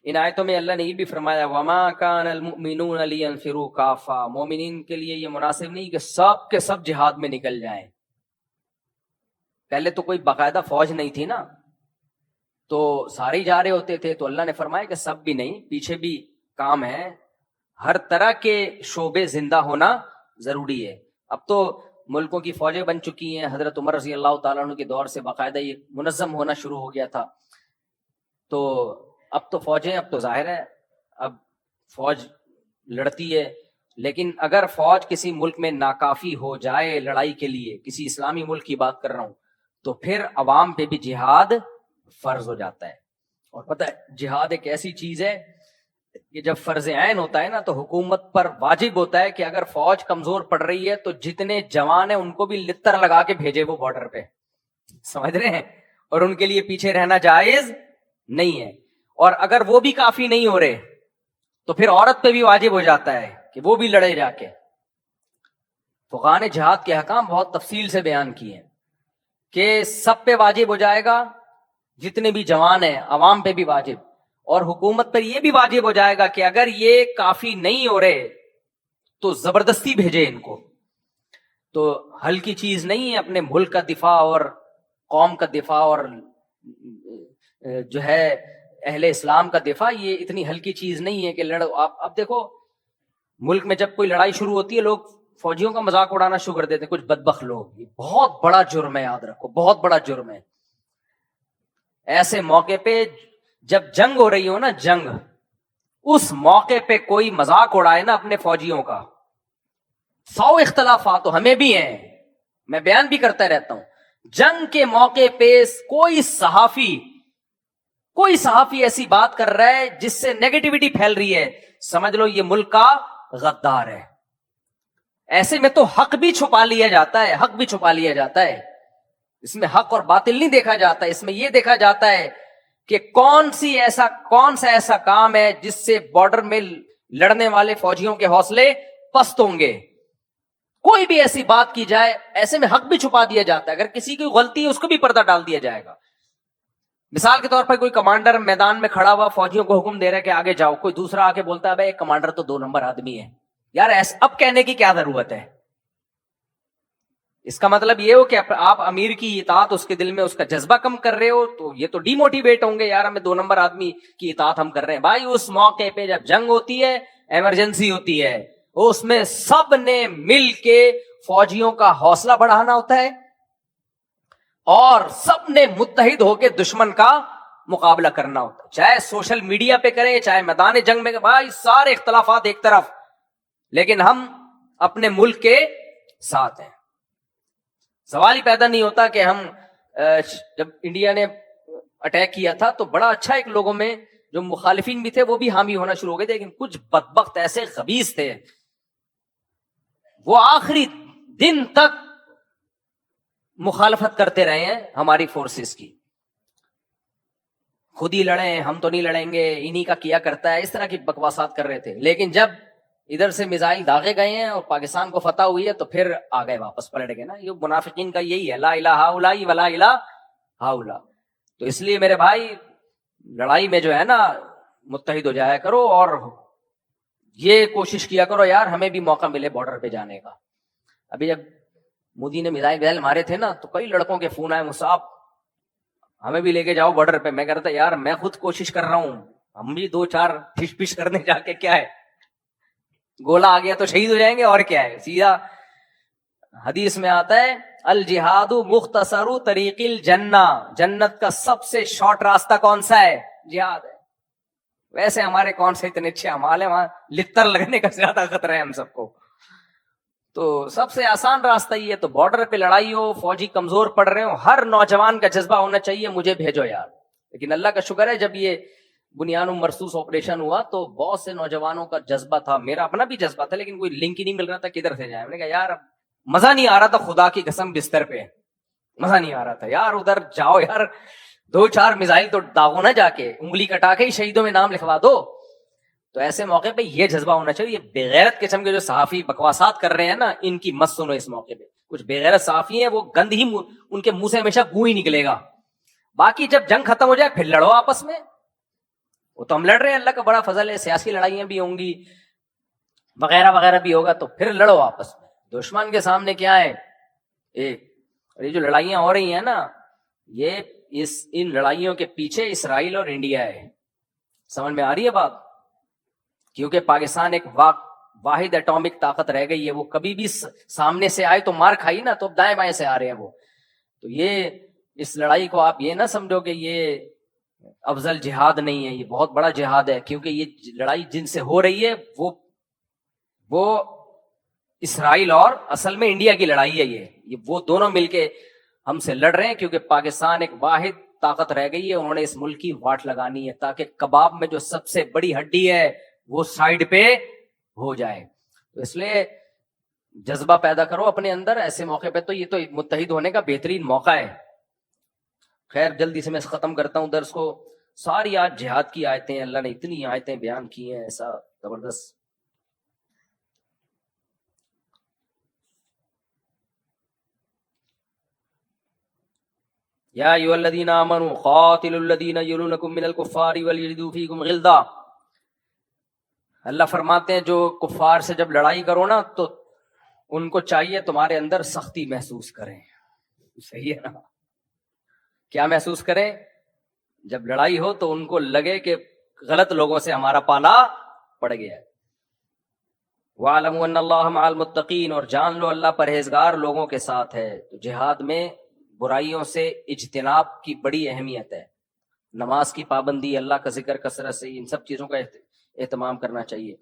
ان آیتوں میں اللہ نے یہ بھی فرمایا وما کان المؤمنون لینفروا کافا، مومنین کے لیے یہ مناسب نہیں کہ سب کے سب جہاد میں نکل جائیں. پہلے تو کوئی باقاعدہ فوج نہیں تھی نا، تو سارے ہی جا رہے ہوتے تھے. تو اللہ نے فرمایا کہ سب بھی نہیں، پیچھے بھی کام ہے، ہر طرح کے شعبے زندہ ہونا ضروری ہے. اب تو ملکوں کی فوجیں بن چکی ہیں، حضرت عمر رضی اللہ تعالیٰ عنہ کے دور سے باقاعدہ یہ منظم ہونا شروع ہو گیا تھا. تو اب تو فوجیں، اب تو ظاہر ہے اب فوج لڑتی ہے. لیکن اگر فوج کسی ملک میں ناکافی ہو جائے لڑائی کے لیے، کسی اسلامی ملک کی بات کر رہا ہوں، تو پھر عوام پہ بھی جہاد فرض ہو جاتا ہے. اور پتہ ہے جہاد ایک ایسی چیز ہے کہ جب فرض عین ہوتا ہے نا تو حکومت پر واجب ہوتا ہے کہ اگر فوج کمزور پڑ رہی ہے تو جتنے جوان ہیں ان کو بھی لتر لگا کے بھیجے وہ بارڈر پہ، سمجھ رہے ہیں، اور ان کے لیے پیچھے رہنا جائز نہیں ہے. اور اگر وہ بھی کافی نہیں ہو رہے تو پھر عورت پہ بھی واجب ہو جاتا ہے کہ وہ بھی لڑے جا کے. فقہاء نے جہاد کے احکام بہت تفصیل سے بیان کیے ہیں کہ سب پہ واجب ہو جائے گا، جتنے بھی جوان ہیں عوام پہ بھی واجب، اور حکومت پر یہ بھی واجب ہو جائے گا کہ اگر یہ کافی نہیں ہو رہے تو زبردستی بھیجے ان کو. تو ہلکی چیز نہیں ہے اپنے ملک کا دفاع اور قوم کا دفاع اور جو ہے اہل اسلام کا دفاع، یہ اتنی ہلکی چیز نہیں ہے کہ لڑو. اب دیکھو ملک میں جب کوئی لڑائی شروع ہوتی ہے لوگ فوجیوں کا مذاق اڑانا شروع کر دیتے ہیں، کچھ بدبخت لوگ. یہ بہت بڑا جرم ہے، یاد رکھو بہت بڑا جرم ہے. ایسے موقع پہ جب جنگ ہو رہی ہو نا، جنگ، اس موقع پہ کوئی مذاق اڑائے نا اپنے فوجیوں کا، 100 اختلافات تو ہمیں بھی ہیں، میں بیان بھی کرتا رہتا ہوں. جنگ کے موقع پہ کوئی صحافی ایسی بات کر رہا ہے جس سے نیگیٹیوٹی پھیل رہی ہے، سمجھ لو یہ ملک کا غدار ہے. ایسے میں تو حق بھی چھپا لیا جاتا ہے، اس میں حق اور باطل نہیں دیکھا جاتا، اس میں یہ دیکھا جاتا ہے کہ کون سا ایسا کام ہے جس سے بارڈر میں لڑنے والے فوجیوں کے حوصلے پست ہوں گے. کوئی بھی ایسی بات کی جائے، ایسے میں حق بھی چھپا دیا جاتا ہے. اگر کسی کی غلطی ہے اس کو بھی پردہ ڈال دیا جائے گا. مثال کے طور پر کوئی کمانڈر میدان میں کھڑا ہوا فوجیوں کو حکم دے رہا ہے کہ آگے جاؤ، کوئی دوسرا آ کے بولتا ہے بھائی کمانڈر تو 2 نمبر آدمی ہے. یار اب کہنے کی کیا ضرورت ہے؟ اس کا مطلب یہ ہو کہ آپ امیر کی اطاعت اس کے دل میں اس کا جذبہ کم کر رہے ہو، تو یہ تو ڈی موٹیویٹ ہوں گے، یار ہمیں 2 نمبر آدمی کی اطاعت ہم کر رہے ہیں. بھائی اس موقع پہ جب جنگ ہوتی ہے، ایمرجنسی ہوتی ہے، اس میں سب نے مل کے فوجیوں کا حوصلہ بڑھانا ہوتا ہے اور سب نے متحد ہو کے دشمن کا مقابلہ کرنا ہوتا ہے. چاہے سوشل میڈیا پہ کریں، چاہے میدان جنگ میں، بھائی سارے اختلافات ایک طرف، لیکن ہم اپنے ملک کے ساتھ ہیں. سوال ہی پیدا نہیں ہوتا کہ ہم جب انڈیا نے اٹیک کیا تھا تو بڑا اچھا ایک لوگوں میں جو مخالفین بھی تھے وہ بھی حامی ہونا شروع ہو گئے تھے، لیکن کچھ بدبخت ایسے خبیث تھے وہ آخری دن تک مخالفت کرتے رہے ہیں ہماری فورسز کی. خود ہی لڑیں، ہم تو نہیں لڑیں گے، انہی کا کیا کرتا ہے، اس طرح کی بکواسات کر رہے تھے. لیکن جب ادھر سے میزائل داغے گئے ہیں اور پاکستان کو فتح ہوئی ہے تو پھر آ گئے، واپس پلٹ گئے نا. یہ منافقین کا یہی ہے، لا الہ ہاؤلا ولا الہ ہاؤلا. تو اس لیے میرے بھائی لڑائی میں جو ہے نا متحد ہو جایا کرو اور یہ کوشش کیا کرو یار ہمیں بھی موقع ملے بارڈر پہ جانے کا. ابھی جب مودی نے میزائل مارے تھے نا تو کئی لڑکوں کے فون آئے، مصعب ہمیں بھی لے کے جاؤ بارڈر پہ. میں کہتا یار میں خود کوشش کر رہا ہوں، ہم بھی 2-4 ٹھش پش کرنے جا کے کیا ہے، گولا آ گیا تو شہید ہو جائیں گے اور کیا ہے. سیدھا حدیث میں آتا ہے الجہاد مختصر طریق الجنہ، جنت کا سب سے شارٹ راستہ کون سا ہے؟ جہاد ہے. ویسے ہمارے کون سے اتنے اچھے اعمال ہیں، وہاں لتر لگنے کا زیادہ خطرہ ہے ہم سب کو. تو سب سے آسان راستہ یہ ہے. تو بارڈر پہ لڑائی ہو، فوجی کمزور پڑ رہے ہو، ہر نوجوان کا جذبہ ہونا چاہیے مجھے بھیجو یار. لیکن اللہ کا شکر ہے جب یہ بنیان مرصوص آپریشن ہوا تو بہت سے نوجوانوں کا جذبہ تھا، میرا اپنا بھی جذبہ تھا، لیکن کوئی لنک ہی نہیں مل رہا تھا کدھر سے جائے. میں نے کہا یار مزہ نہیں آ رہا تھا، خدا کی قسم بستر پہ مزہ نہیں آ رہا تھا یار. ادھر جاؤ یار 2-4 میزائل تو داغو نہ، جا کے انگلی کٹا کے ہی شہیدوں میں نام لکھوا دو. تو ایسے موقع پہ یہ جذبہ ہونا چاہیے. یہ بےغیرت قسم کے جو صحافی بکواسات کر رہے ہیں نا، ان کی مت سنو. اس موقع پہ کچھ بےغیرت صحافی ہیں، وہ گند ہی ان کے منہ سے ہمیشہ گوں ہی نکلے گا. باقی جب جنگ ختم ہو جائے پھر لڑو آپس میں. وہ تو ہم لڑ رہے ہیں, اللہ کا بڑا فضل ہے, سیاسی لڑائیاں بھی ہوں گی, وغیرہ وغیرہ بھی ہوگا, تو پھر لڑو آپس میں. دشمن کے سامنے کیا ہے ایک. یہ جو لڑائیاں ہو رہی ہیں نا, یہ ان لڑائیوں کے پیچھے اسرائیل اور انڈیا ہے. سمجھ میں آ رہی ہے بات؟ کیونکہ پاکستان ایک واحد ایٹامک طاقت رہ گئی ہے, وہ کبھی بھی سامنے سے آئے تو مار کھائی نا, تو دائیں بائیں سے آ رہے ہیں وہ. تو یہ اس لڑائی کو آپ یہ نہ سمجھو کہ یہ افضل جہاد نہیں ہے, یہ بہت بڑا جہاد ہے. کیونکہ یہ لڑائی جن سے ہو رہی ہے وہ اسرائیل اور اصل میں انڈیا کی لڑائی ہے. یہ وہ دونوں مل کے ہم سے لڑ رہے ہیں, کیونکہ پاکستان ایک واحد طاقت رہ گئی ہے. انہوں نے اس ملک کی واٹ لگانی ہے تاکہ کباب میں جو سب سے بڑی ہڈی ہے وہ سائڈ پہ ہو جائے. تو اس لیے جذبہ پیدا کرو اپنے اندر. ایسے موقع پہ تو یہ تو متحد ہونے کا بہترین موقع ہے. خیر جلدی سے میں ختم کرتا ہوں درس کو. ساری آج جہاد کی آیتیں, اللہ نے اتنی آیتیں بیان کی ہیں, ایسا زبردست. یا ایھا الذین آمنوا قاتلوا الذین یلونکم من الکفار ولیجدوا فیکم غلظہ. اللہ فرماتے ہیں جو کفار سے جب لڑائی کرو نا تو ان کو چاہیے تمہارے اندر سختی محسوس کریں. صحیح ہے نا؟ کیا محسوس کریں؟ جب لڑائی ہو تو ان کو لگے کہ غلط لوگوں سے ہمارا پالا پڑ گیا ہے. وَاعْلَمُوا أَنَّ اللَّهَ مَعَ الْمُتَّقِينَ, اور جان لو اللہ پرہیزگار لوگوں کے ساتھ ہے. تو جہاد میں برائیوں سے اجتناب کی بڑی اہمیت ہے. نماز کی پابندی, اللہ کا ذکر کثرت سے, ان سب چیزوں کا اہتمام کرنا چاہیے.